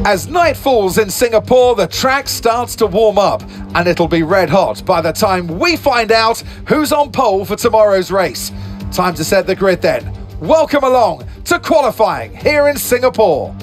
As night falls in Singapore, the track starts to warm up, and it'll be red hot by the time we find out who's on pole for tomorrow's race. Time to set the grid then. Welcome along to qualifying here in Singapore.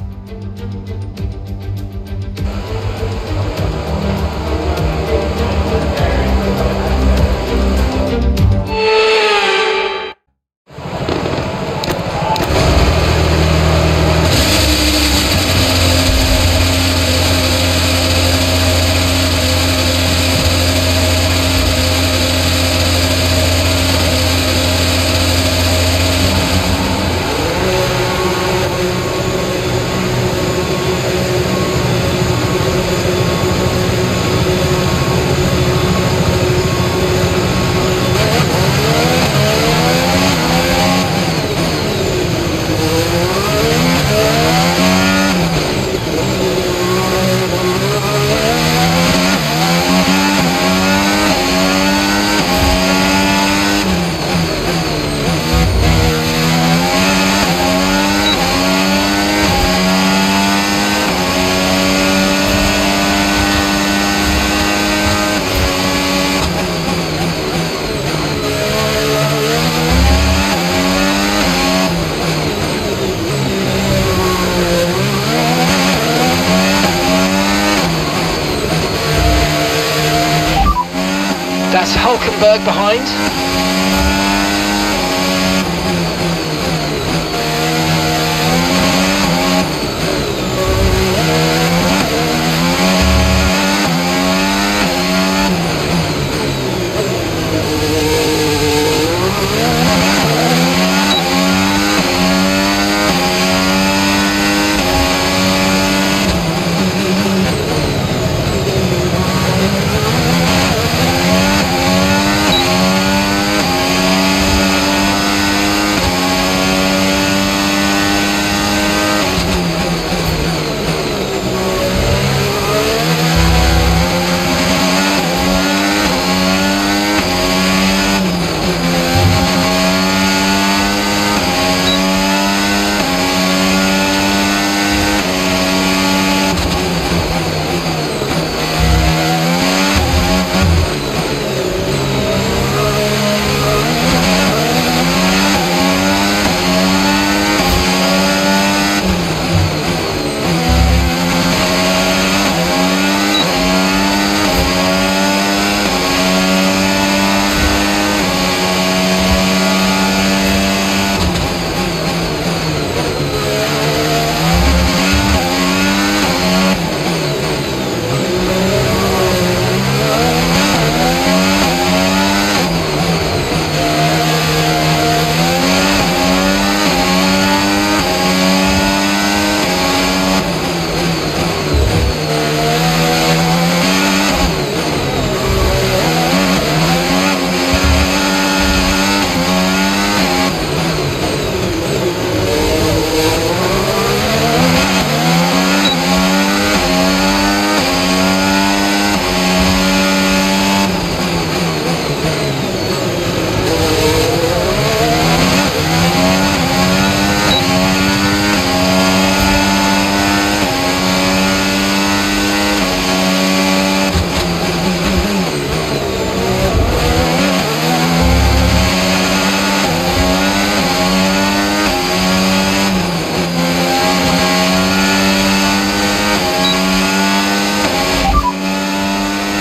That's Hulkenberg behind.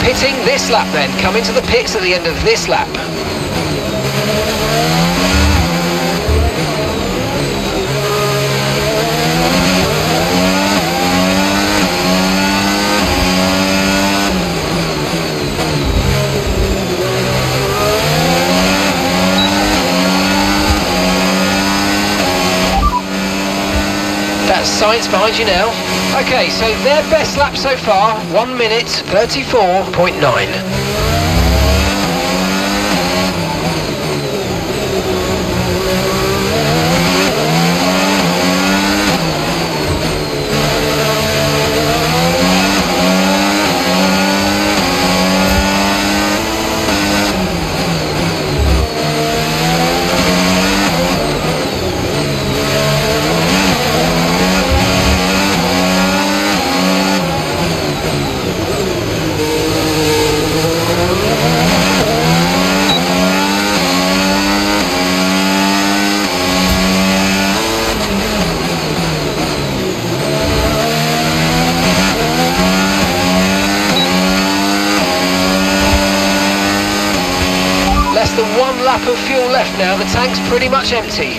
Pitting this lap then, coming to the pits at the end of this lap. That's Science behind you now. Okay, so their best lap so far, 1 minute 34.9. left now, the tank's pretty much empty.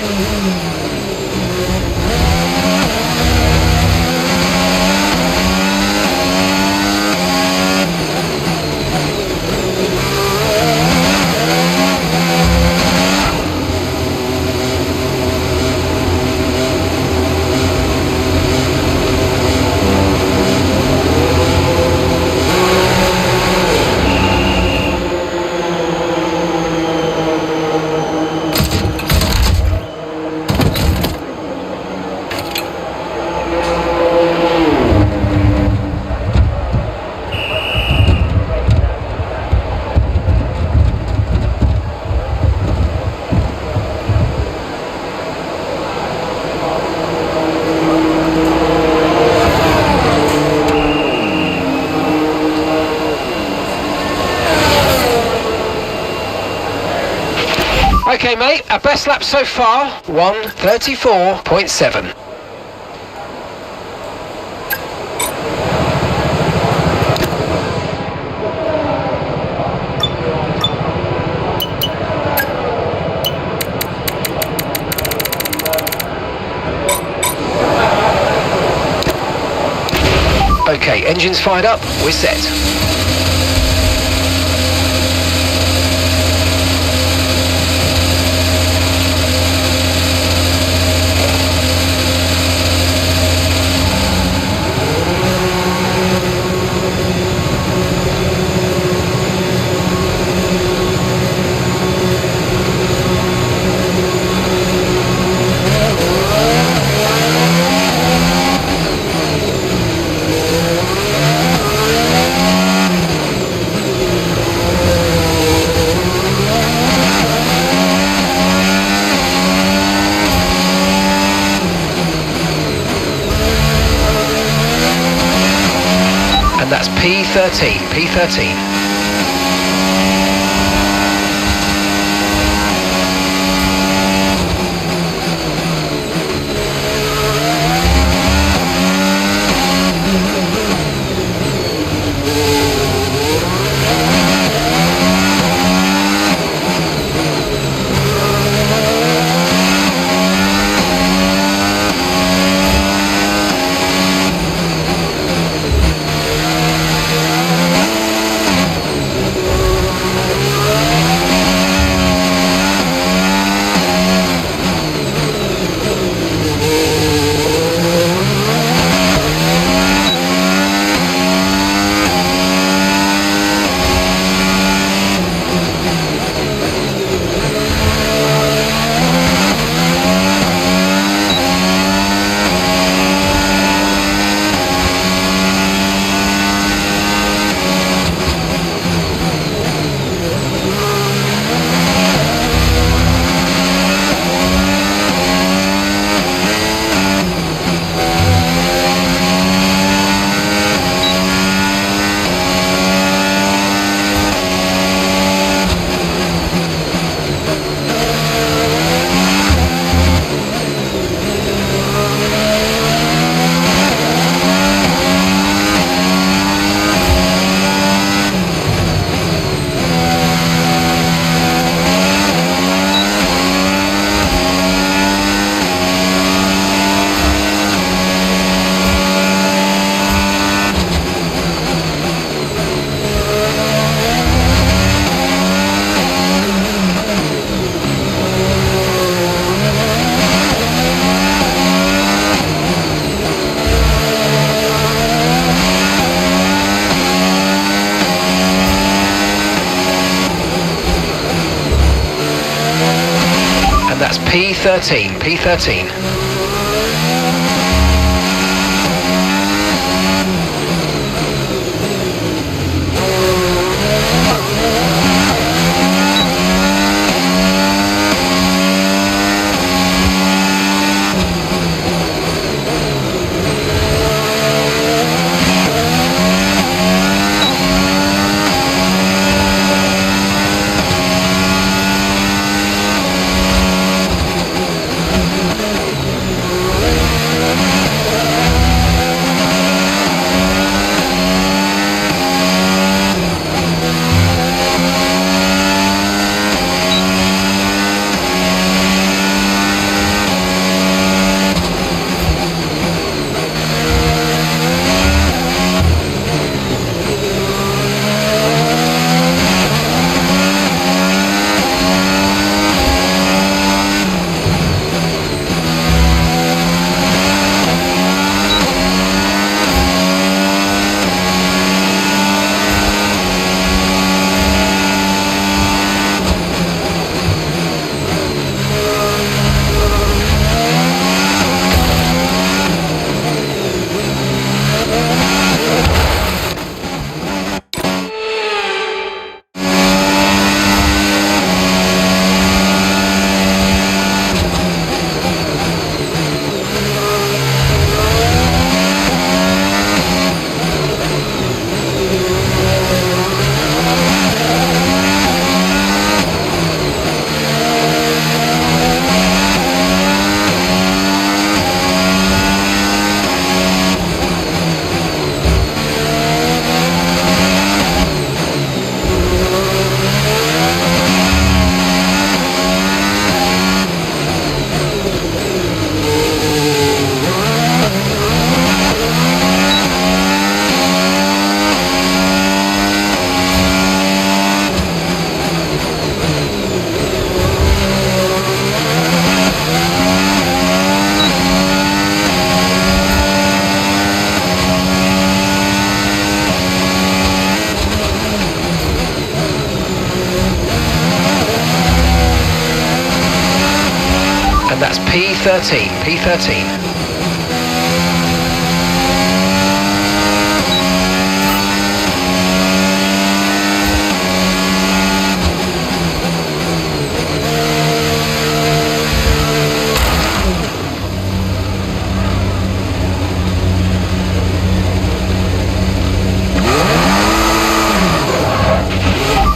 Okay mate, our best lap so far, 1:34.7. Okay, engines fired up, we're set. That's P13. That's P13. and that's P13, P13.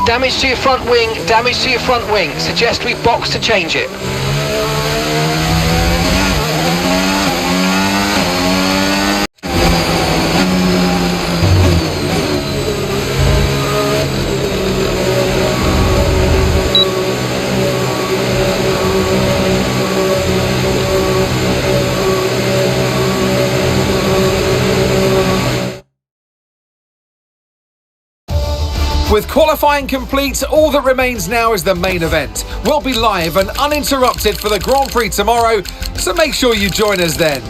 Damage to your front wing, damage to your front wing. Suggest we box to change it. With qualifying complete, all that remains now is the main event. We'll be live and uninterrupted for the Grand Prix tomorrow, so make sure you join us then.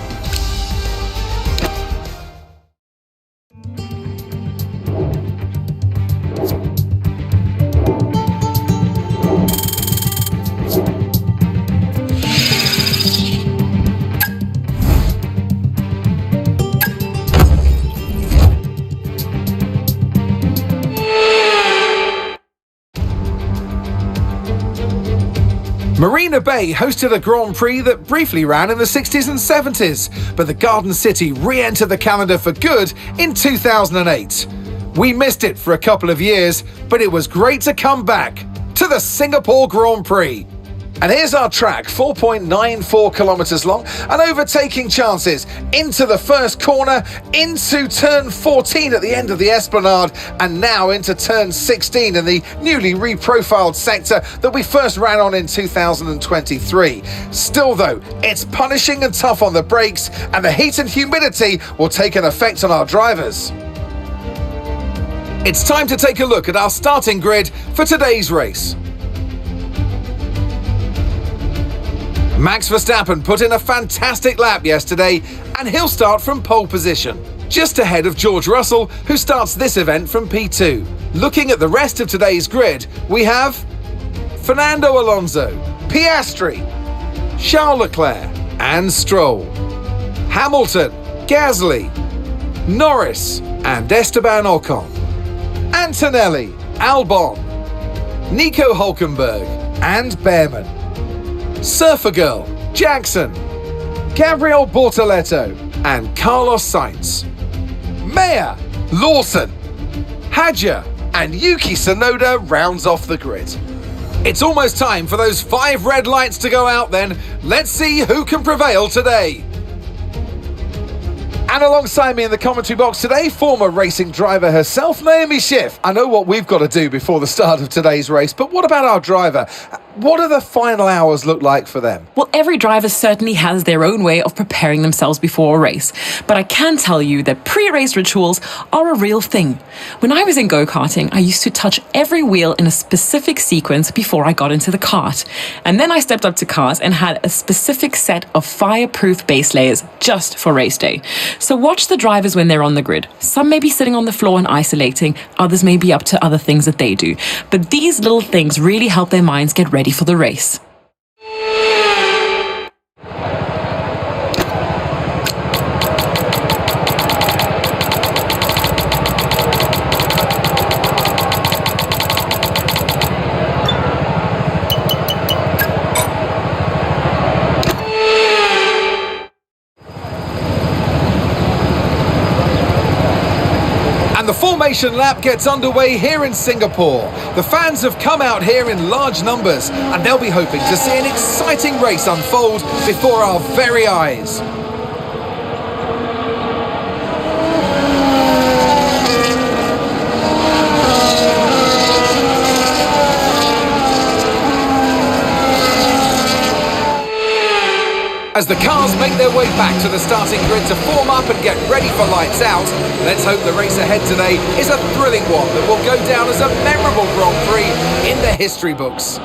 Marina Bay hosted a Grand Prix that briefly ran in the 60s and 70s, but the Garden City re-entered the calendar for good in 2008. We missed it for a couple of years, but it was great to come back to the Singapore Grand Prix. And here's our track, 4.94 kilometres long, and overtaking chances into the first corner, into turn 14 at the end of the Esplanade, and now into turn 16 in the newly reprofiled sector that we first ran on in 2023. Still though, it's punishing and tough on the brakes, and the heat and humidity will take an effect on our drivers. It's time to take a look at our starting grid for today's race. Max Verstappen put in a fantastic lap yesterday, and he'll start from pole position, just ahead of George Russell, who starts this event from P2. Looking at the rest of today's grid, we have Fernando Alonso, Piastri, Charles Leclerc and Stroll, Hamilton, Gasly, Norris and Esteban Ocon, Antonelli, Albon, Nico Hulkenberg and Behrman, Surfer Girl, Jackson, Gabriel Bortoleto and Carlos Sainz, Meyer, Lawson, Hadja and Yuki Tsunoda rounds off the grid. It's almost time for those 5 red lights to go out then. Let's see who can prevail today. And alongside me in the commentary box today, former racing driver herself, Naomi Schiff. I know what we've got to do before the start of today's race, but what about our driver? What do the final hours look like for them? Well, every driver certainly has their own way of preparing themselves before a race. But I can tell you that pre-race rituals are a real thing. When I was in go-karting, I used to touch every wheel in a specific sequence before I got into the kart. And then I stepped up to cars and had a specific set of fireproof base layers just for race day. So watch the drivers when they're on the grid. Some may be sitting on the floor and isolating, others may be up to other things that they do. But these little things really help their minds get ready for the race. And the formation lap gets underway here in Singapore. The fans have come out here in large numbers, and they'll be hoping to see an exciting race unfold before our very eyes. As the cars make their way back to the starting grid to form up and get ready for lights out, let's hope the race ahead today is a thrilling one that will go down as a memorable Grand Prix in the history books.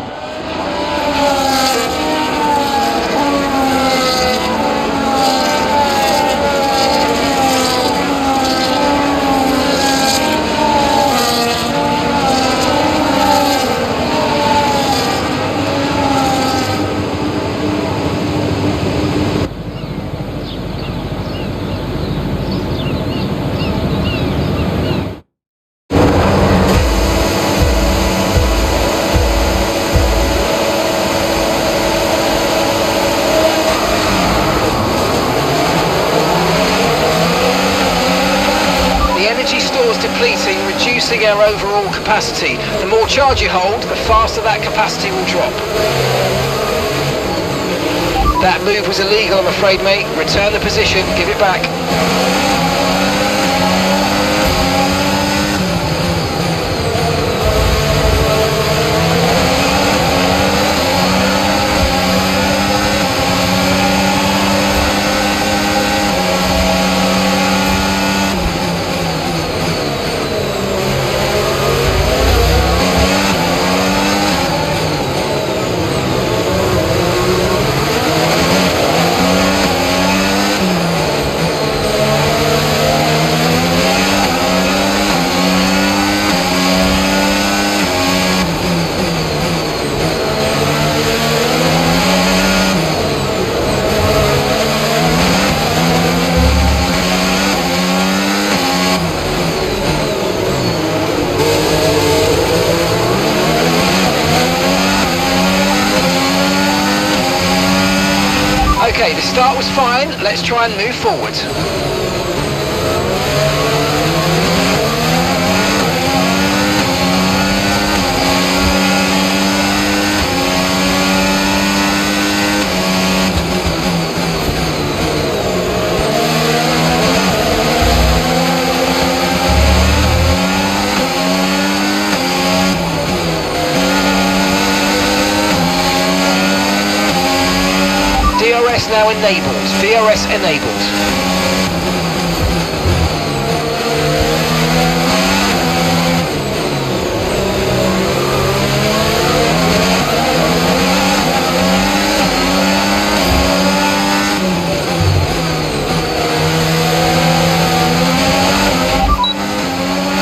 reducing our overall capacity. The more charge you hold, the faster that capacity will drop. That move was illegal, I'm afraid, mate. Return the position, give it back. Okay, the start was fine. Let's try and move forward. DRS now enabled. DRS enabled.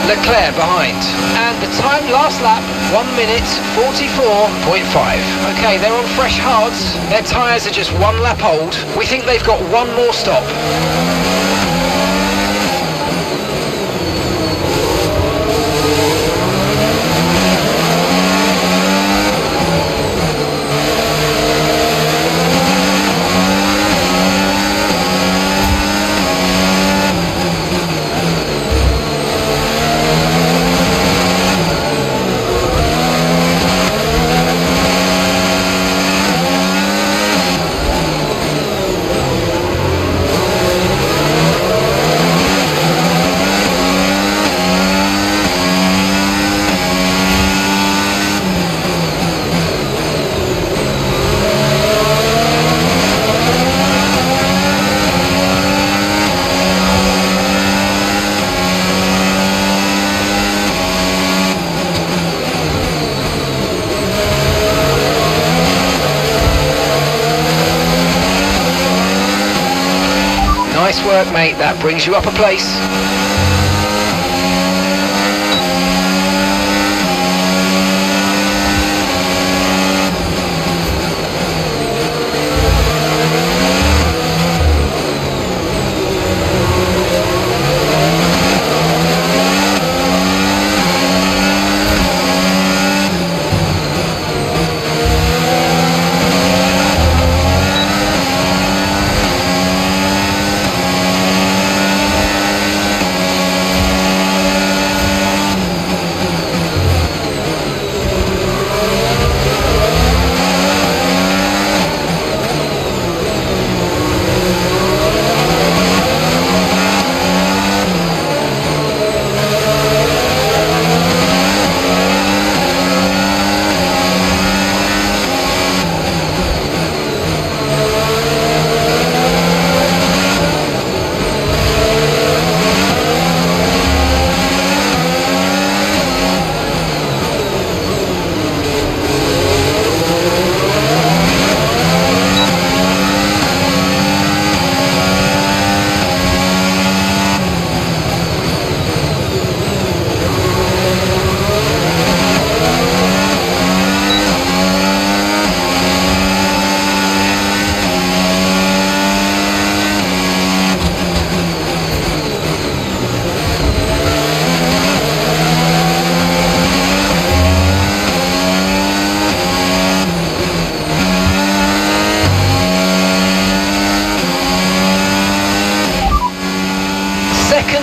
Leclerc behind. And the time last lap, 1 minute 44.5. Okay, they're on fresh hards. Their tyres are just 1 lap old. We think they've got 1 more stop. Nice work, mate. That brings you up a place.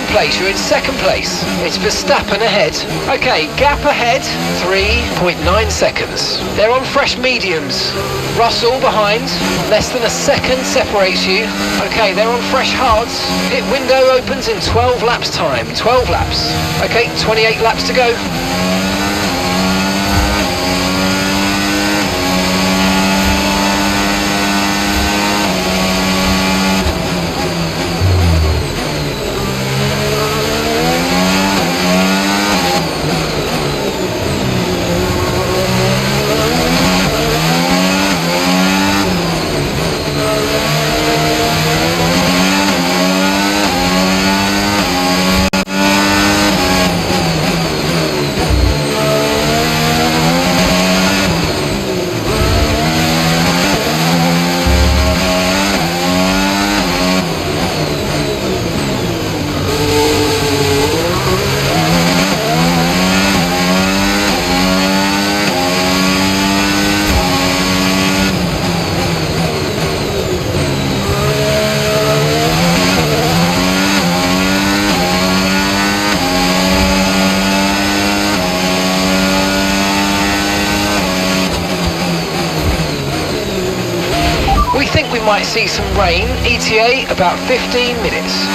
place. You're in second place. It's Verstappen ahead. Okay, gap ahead, 3.9 seconds. They're on fresh mediums. Russell behind, less than a second separates you. Okay, they're on fresh hards. Pit window opens in 12 laps time. 12 laps. Okay, 28 laps to go. Might see some rain. ETA about 15 minutes.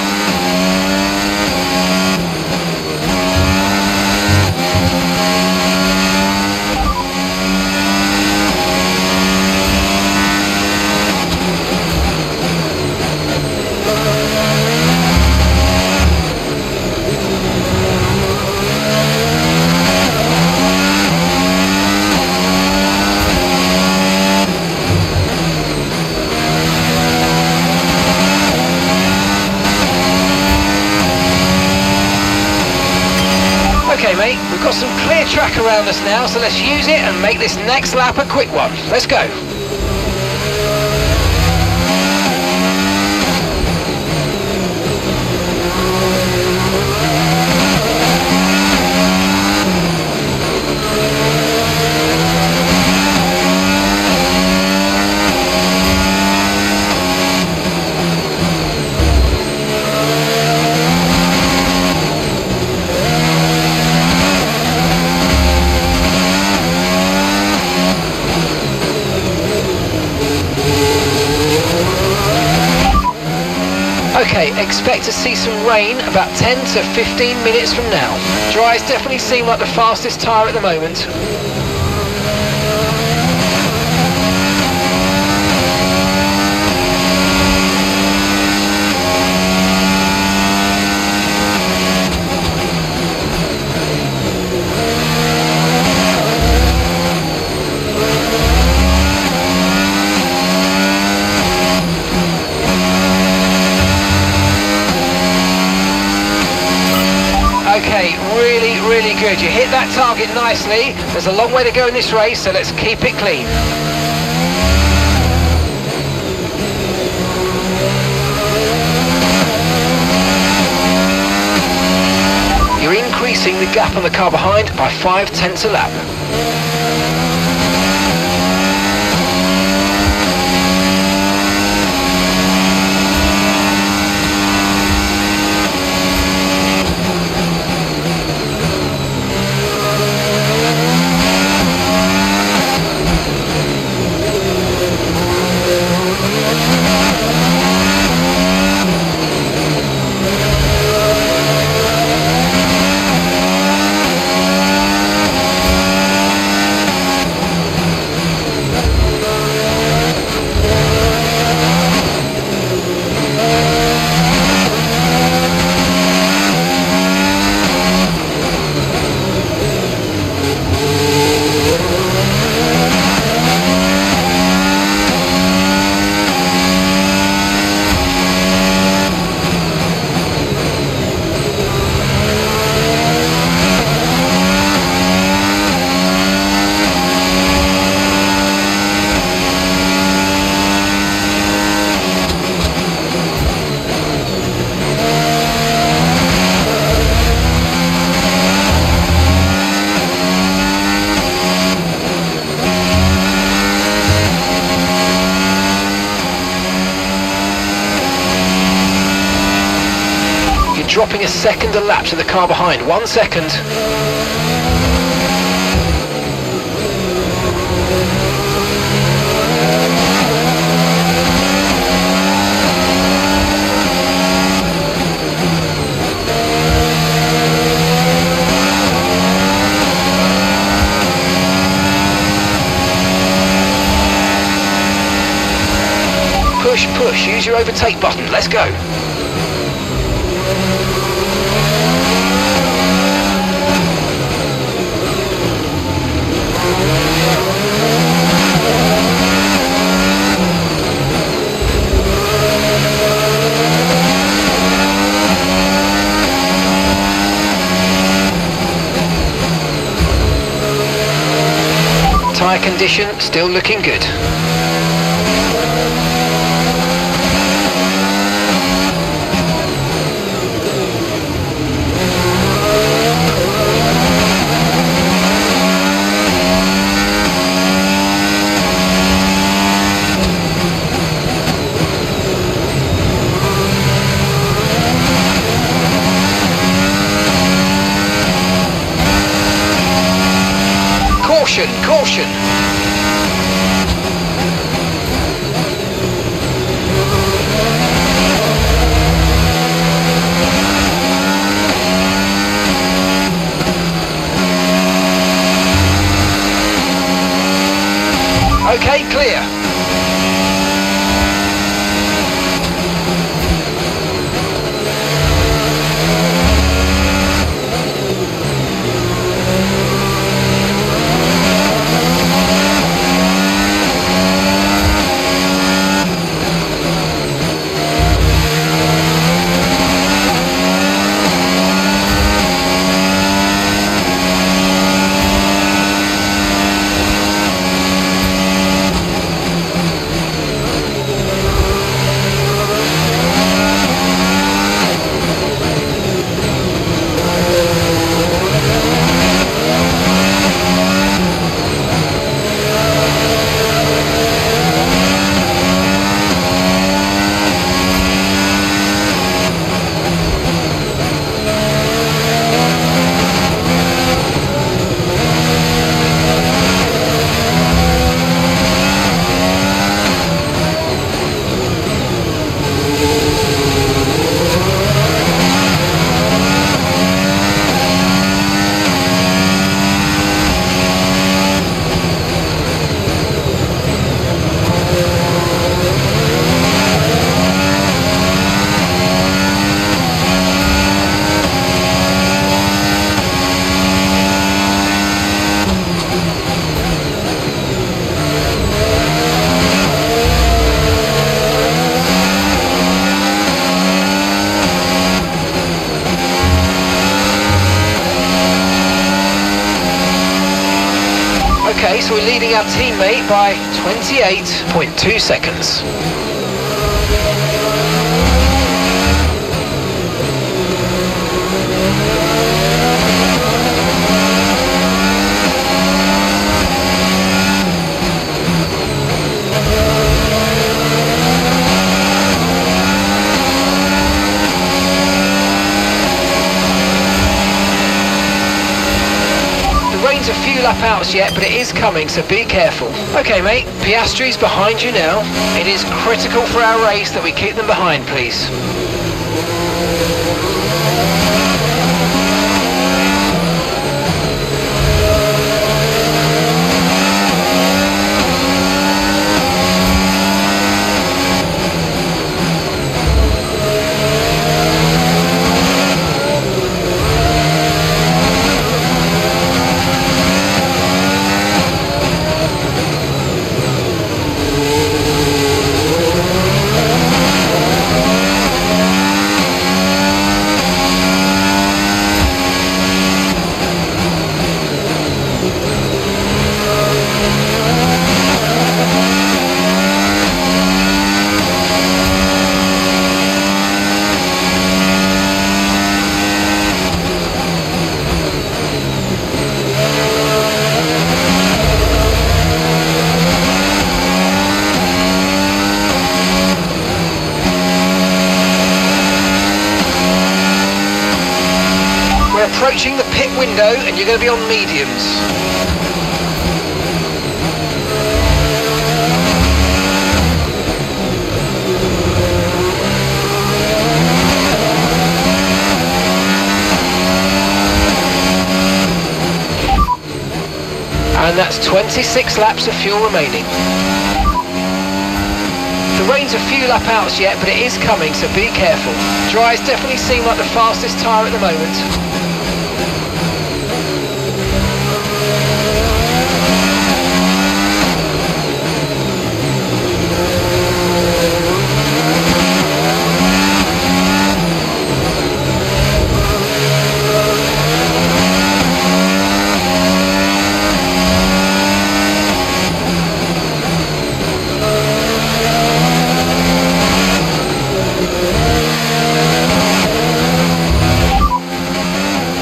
Okay mate, we've got some clear track around us now, so let's use it and make this next lap a quick one. Let's go. Okay, expect to see some rain about 10 to 15 minutes from now. Dries definitely seem like the fastest tyre at the moment. Okay, really good. You hit that target nicely. There's a long way to go in this race, so let's keep it clean. You're increasing the gap on the car behind by 0.5 a lap. dropping a second a lap to the car behind. 1 second. Push, push, use your overtake button, let's go. Tyre condition still looking good. Caution, caution! Okay, clear. Okay, so we're leading our teammate by 28.2 seconds. A few lap outs yet, but it is coming, so be careful. Okay, mate, Piastri's behind you now. It is critical for our race that we keep them behind, please. approaching the pit window and you're going to be on mediums. And that's 26 laps of fuel remaining. The rain's a few lap outs yet, but it is coming, so be careful. Dries definitely seem like the fastest tyre at the moment.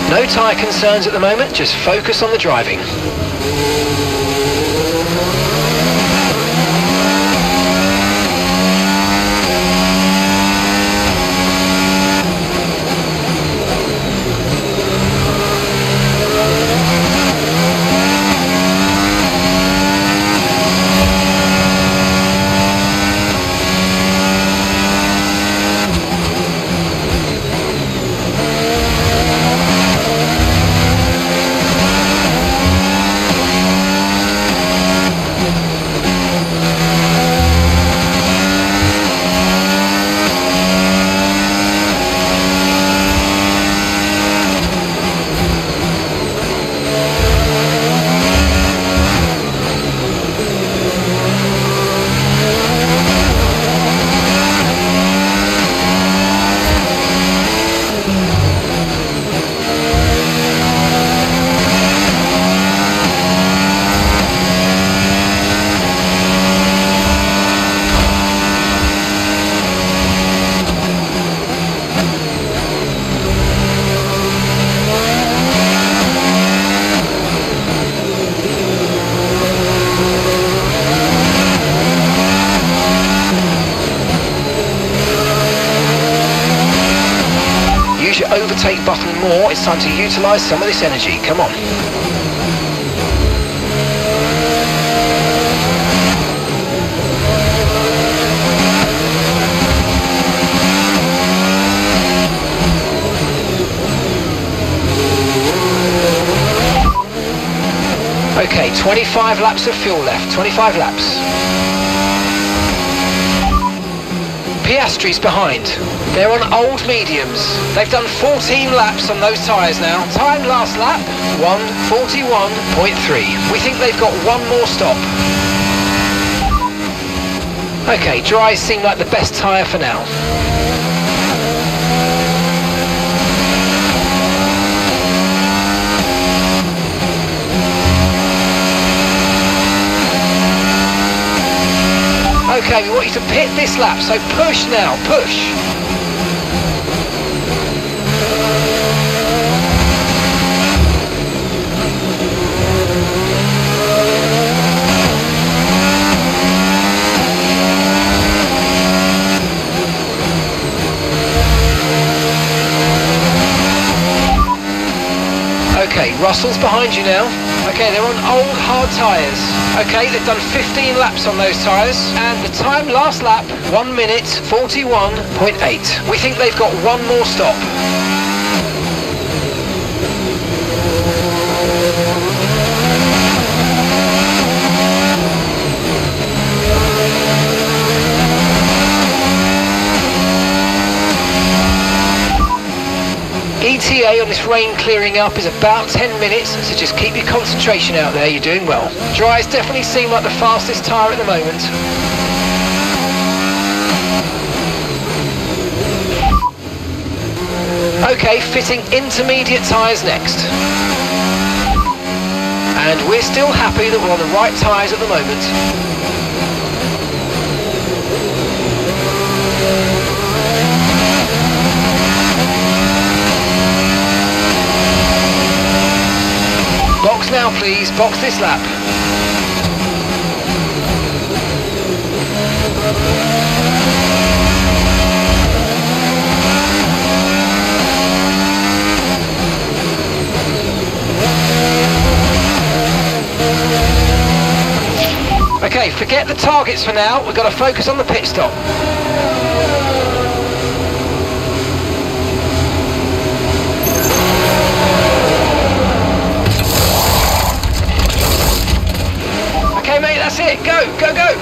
No tyre concerns at the moment, just focus on the driving. Overtake button more, it's time to utilise some of this energy, come on. Okay, 25 laps of fuel left, 25 laps. Piastri's behind. They're on old mediums. They've done 14 laps on those tyres now. Time last lap, 1:41.3. We think they've got one more stop. Okay, dries seem like the best tyre for now. Okay, we want you to pit this lap, so push now, push. Okay, Russell's behind you now. Okay, they're on old hard tyres. Okay, they've done 15 laps on those tyres, and the time last lap, 1:41.8. We think they've got one more stop. ETA on this rain clearing up is about 10 minutes, so just keep your concentration out there, you're doing well. Dries definitely seem like the fastest tyre at the moment. Okay, fitting intermediate tyres next. And we're still happy that we're on the right tyres at the moment. Box now please, box this lap. Forget the targets for now, we've got to focus on the pit stop. Okay mate, that's it, go, go, go!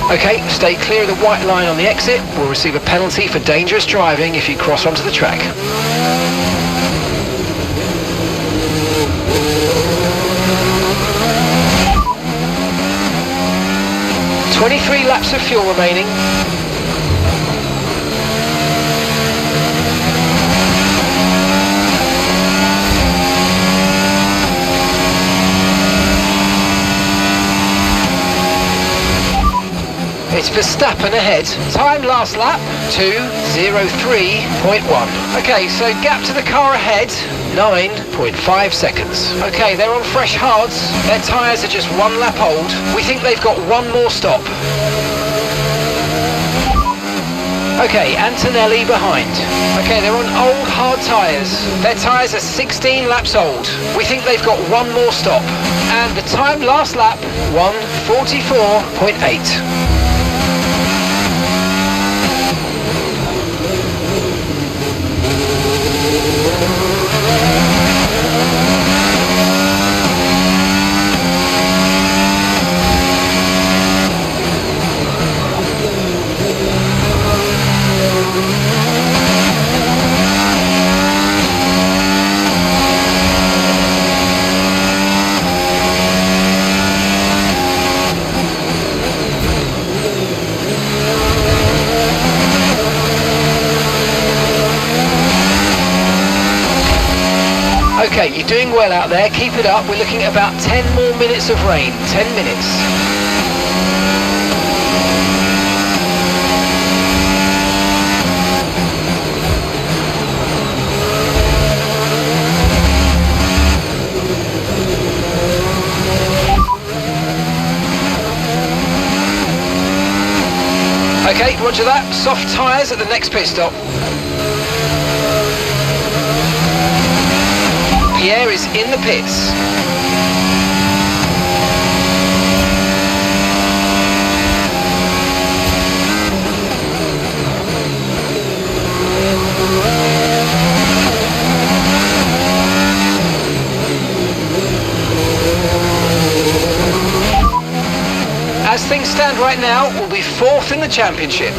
Okay, stay clear of the white line on the exit. We'll receive a penalty for dangerous driving if you cross onto the track. "23 laps of fuel remaining. It's Verstappen ahead. Time last lap, 2:03.1. Okay, so gap to the car ahead, 9.5 seconds. Okay, they're on fresh hards. Their tyres are just 1 lap old. We think they've got 1 more stop. Okay, Antonelli behind. Okay, they're on old hard tyres. Their tyres are 16 laps old. We think they've got 1 more stop. And the time last lap, 1:44.8. Okay, you're doing well out there, keep it up. We're looking at about 10 more minutes of rain, 10 minutes. Okay, roger that. Soft tyres at the next pit stop. Pierre is in the pits. As things stand right now, we'll be 4th in the championship.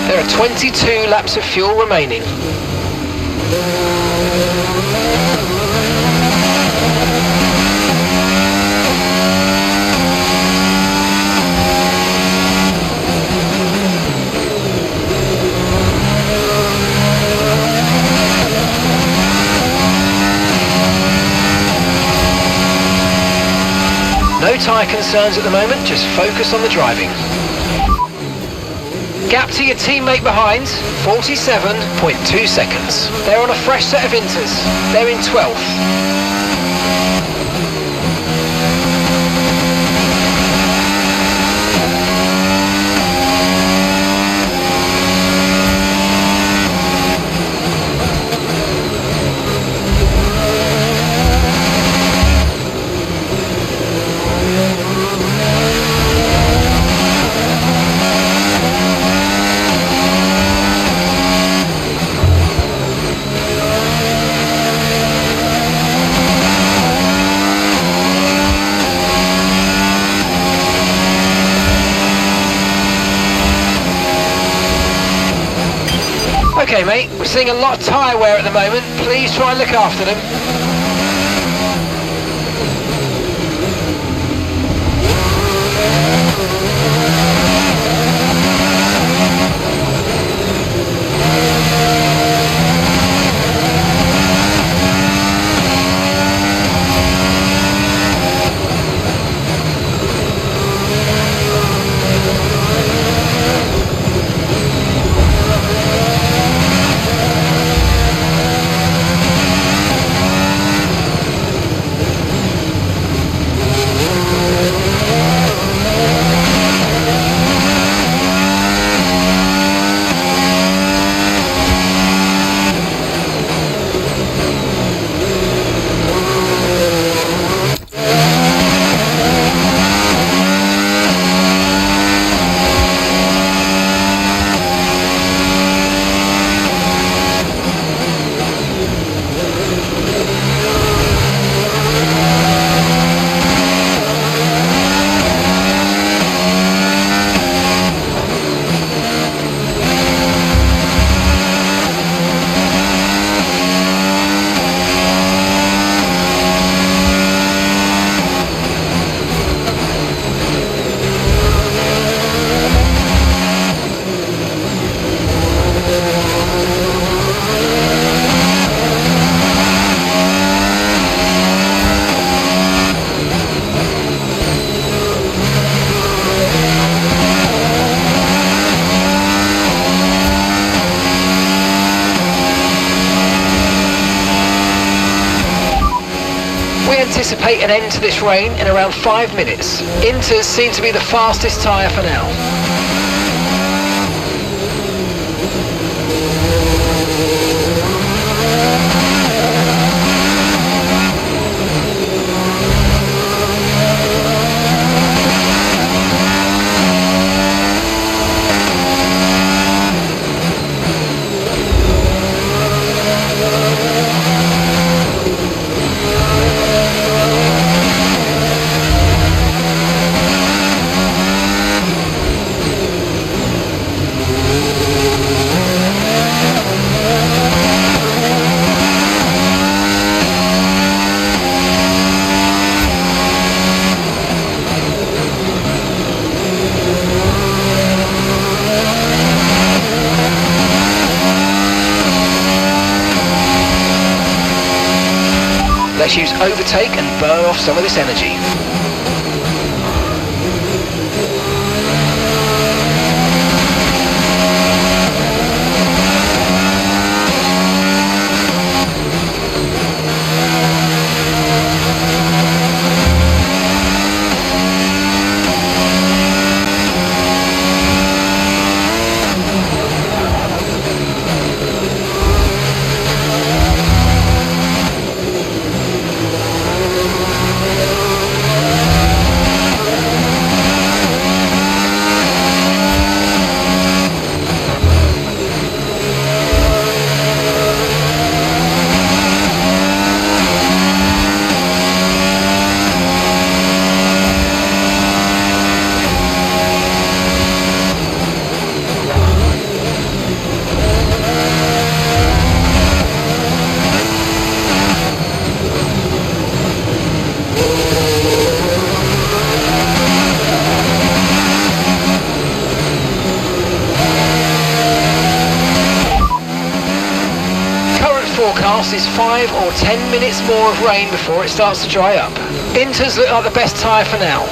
There are 22 laps of fuel remaining. No tyre concerns at the moment, just focus on the driving. Gap to your teammate behind, 47.2 seconds. They're on a fresh set of inters. They're in 12th. Okay mate, we're seeing a lot of tyre wear at the moment. Please try and look after them. anticipate an end to this rain in around 5 minutes. Inters seem to be the fastest tyre for now. Let's use overtake and burn off some of this energy. Forecast is 5 or 10 minutes more of rain before it starts to dry up. Inters look like the best tyre for now.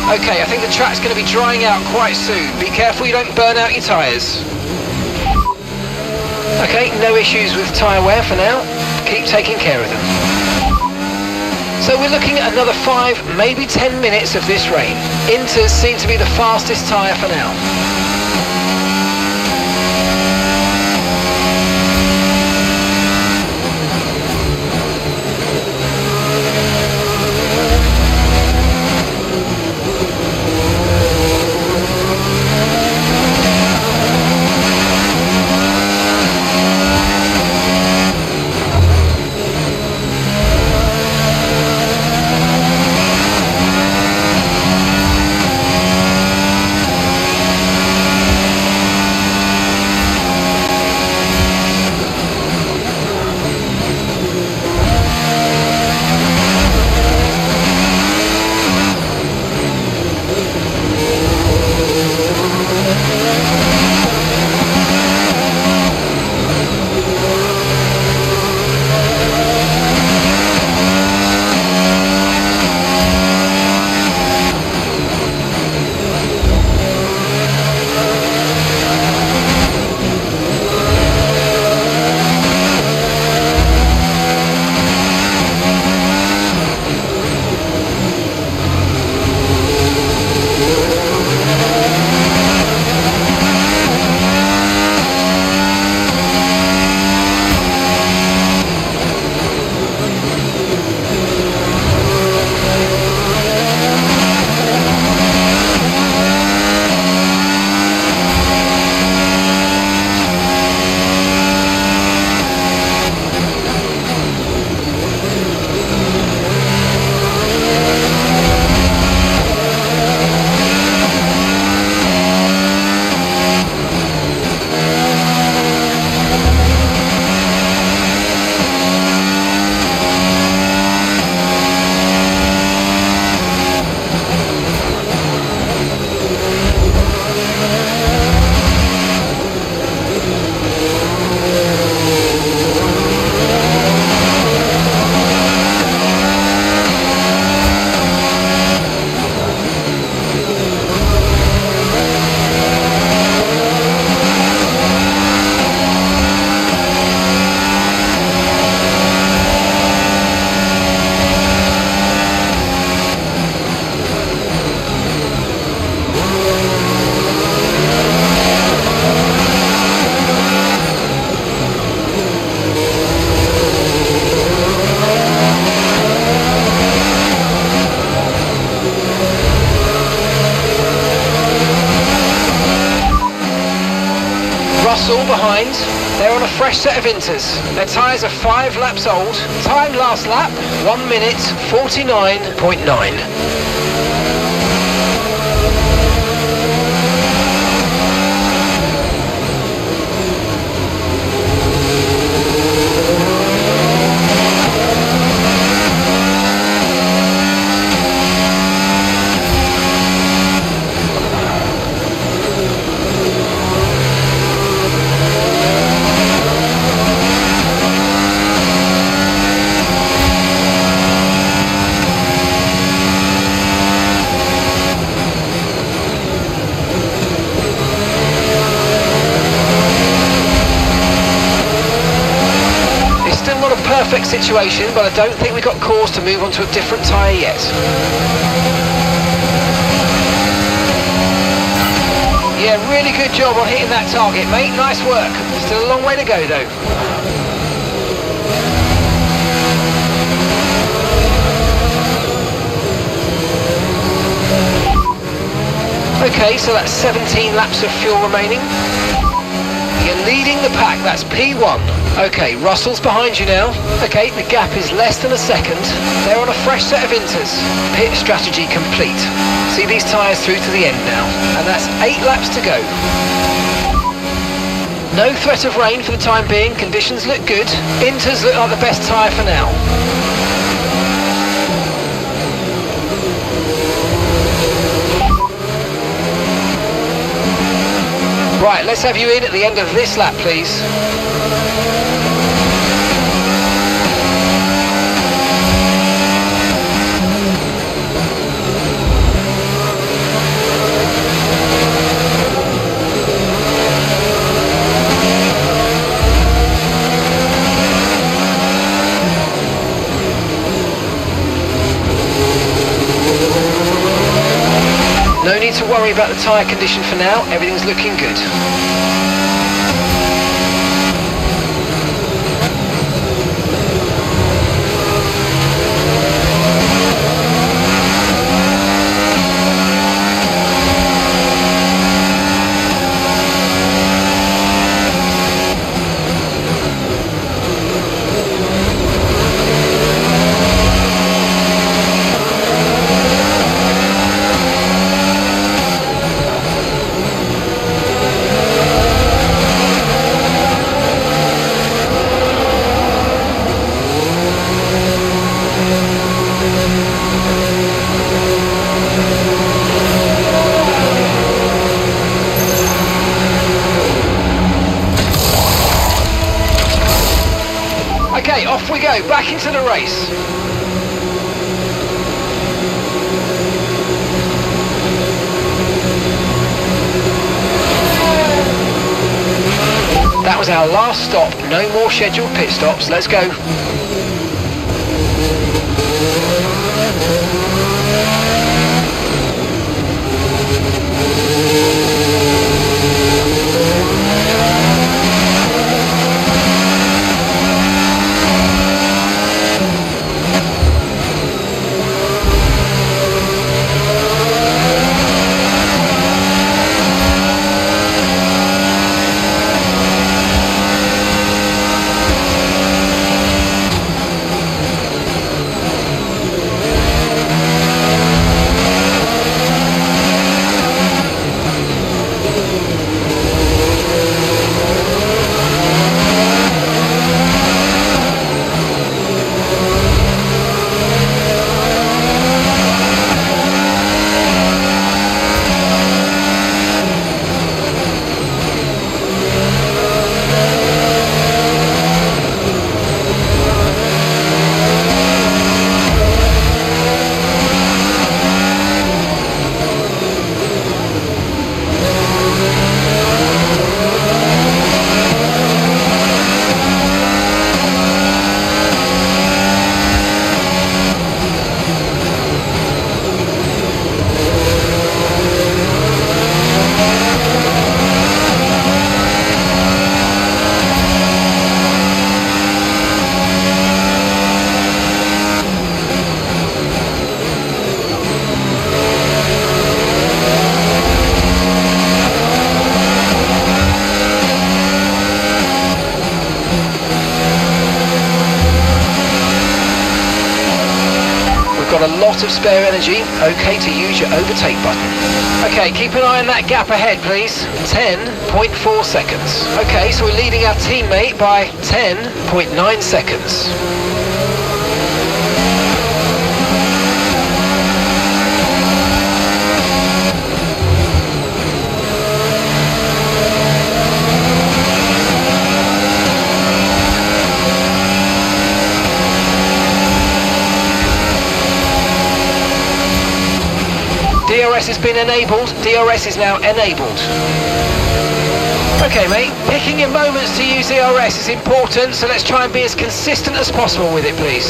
Okay, I think the track's going to be drying out quite soon. Be careful you don't burn out your tyres. Okay, no issues with tyre wear for now. Keep taking care of them. So we're looking at another 5, maybe 10 minutes of this rain. Inters seem to be the fastest tyre for now. behind. They're on a fresh set of inters. Their tyres are 5 laps old. Time last lap, 1 minute 49.9. Perfect situation, but I don't think we've got cause to move on to a different tyre yet. Yeah, really good job on hitting that target, mate. Nice work. Still a long way to go, though. Okay, so that's 17 laps of fuel remaining. You're leading the pack, that's P1. Okay, Russell's behind you now. Okay, the gap is less than a second. They're on a fresh set of inters. Pit strategy complete. See these tyres through to the end now. And that's 8 laps to go. No threat of rain for the time being. Conditions look good. Inters look like the best tyre for now. Right, let's have you in at the end of this lap, please. No need to worry about the tyre condition for now, everything's looking good. Okay, off we go, back into the race. That was our last stop, no more scheduled pit stops, let's go. out of spare energy. Okay to use your overtake button. Okay, keep an eye on that gap ahead, please. 10.4 seconds. Okay, so we're leading our teammate by 10.9 seconds. DRS has been enabled. DRS is now enabled. Okay, mate, picking your moments to use DRS is important, so let's try and be as consistent as possible with it, please.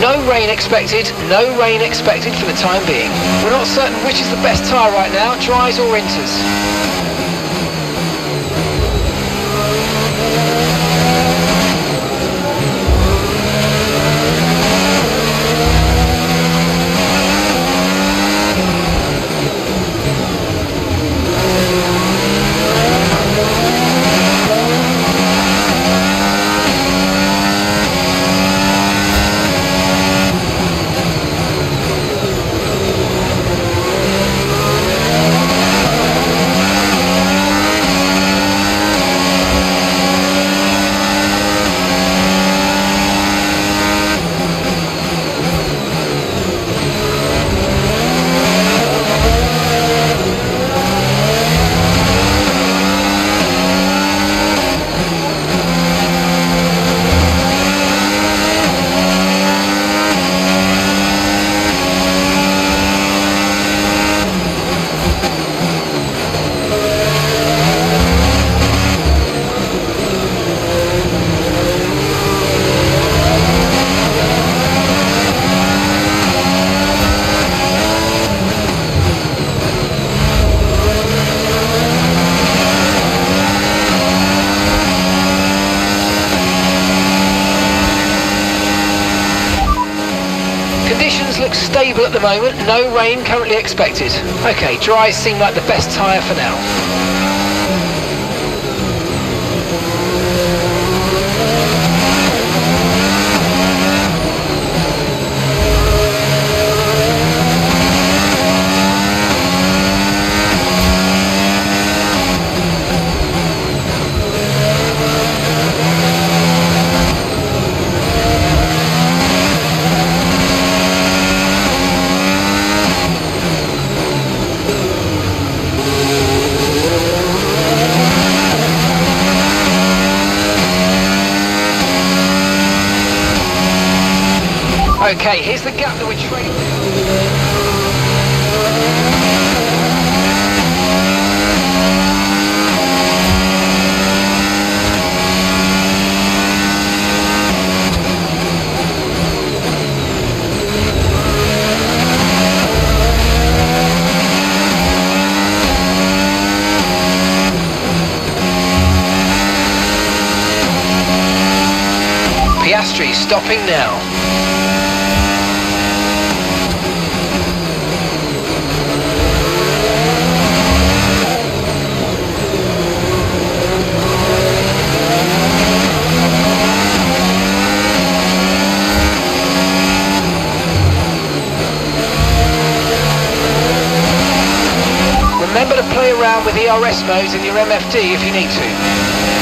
No rain expected. No rain expected for the time being. We're not certain which is the best tyre right now, dries or inters. Conditions look stable at the moment, no rain currently expected. Okay, dries seem like the best tyre for now. Okay, here's the gap that we're trading. Piastri stopping now. Remember to play around with ERS modes in your MFD if you need to.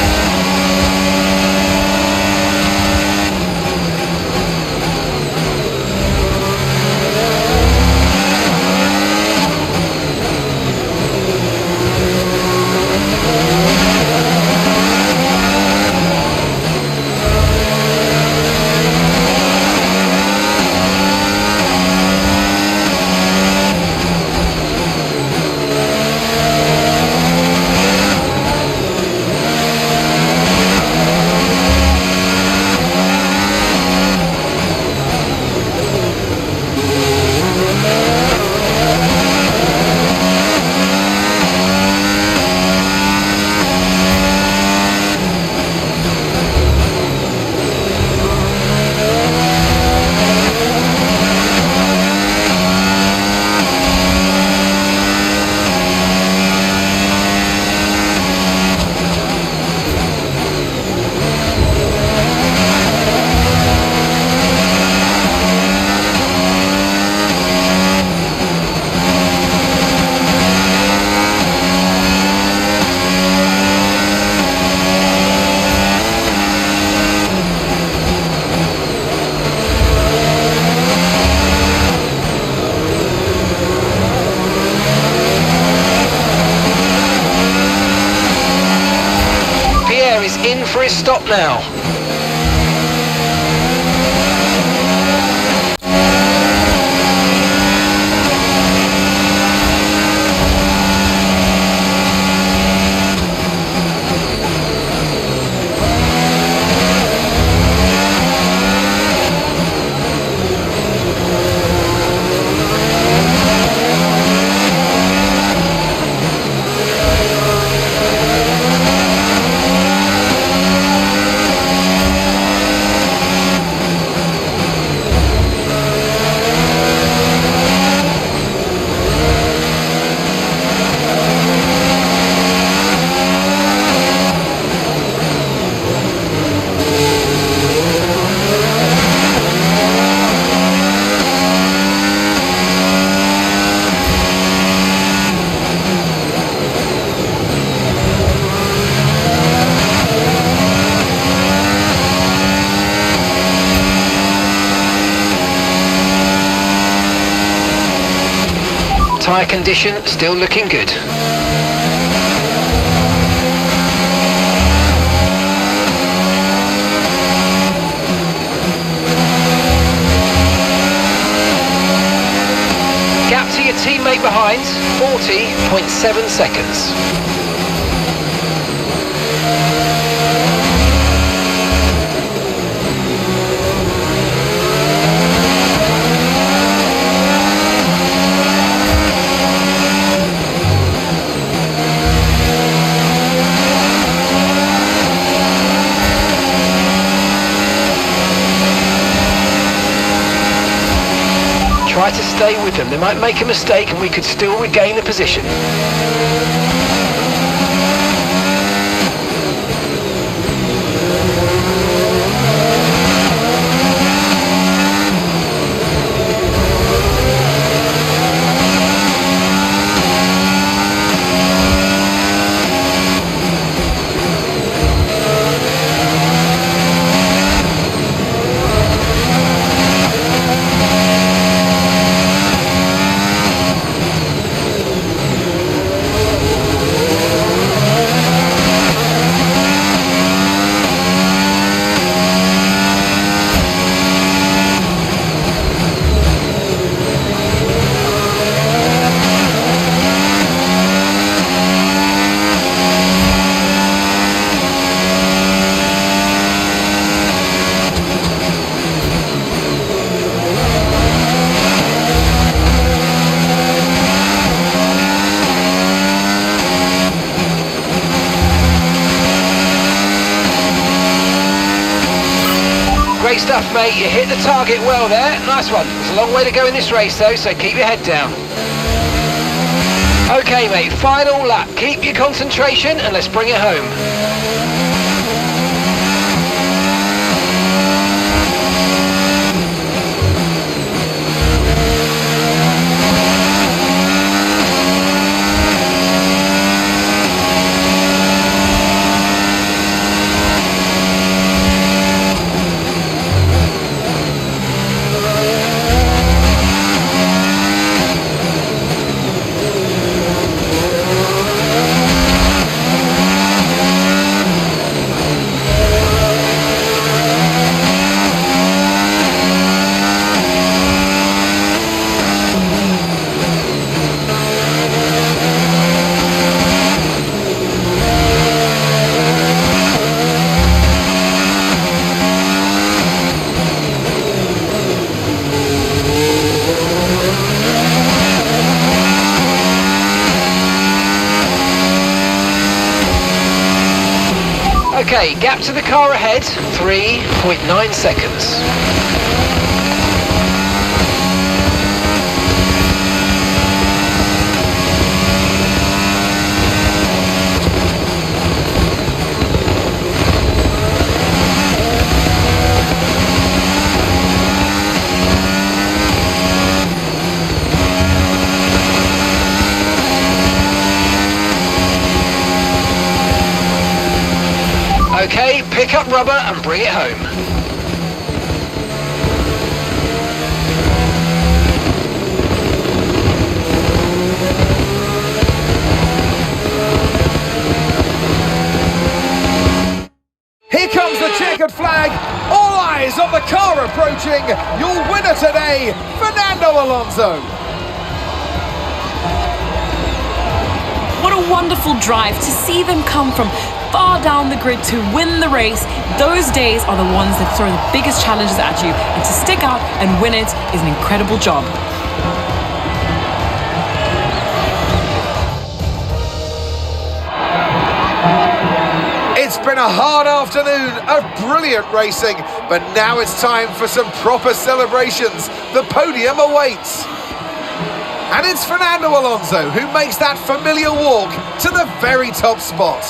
in for his stop now. Tyre condition still looking good. Gap to your teammate behind, 40.7 seconds. Try to stay with them. They might make a mistake and we could still regain the position. Great stuff, mate. You hit the target well there. Nice one. There's a long way to go in this race, though, so keep your head down. Okay, mate. Final lap. Keep your concentration and let's bring it home. Okay, gap to the car ahead, 3.9 seconds. Okay, pick up rubber and bring it home. the car approaching, your winner today, Fernando Alonso. What a wonderful drive to see them come from far down the grid to win the race. Those days are the ones that throw the biggest challenges at you, and to stick out and win it is an incredible job. It's been a hard afternoon of brilliant racing, but now it's time for some proper celebrations. The podium awaits. And it's Fernando Alonso who makes that familiar walk to the very top spot.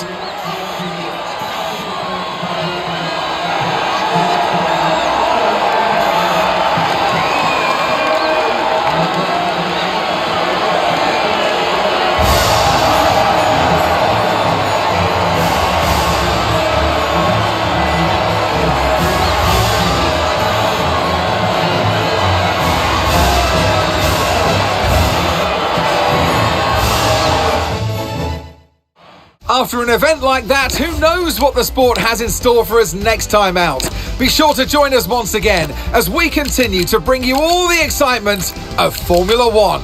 After an event like that, who knows what the sport has in store for us next time out? Be sure to join us once again as we continue to bring you all the excitement of Formula One.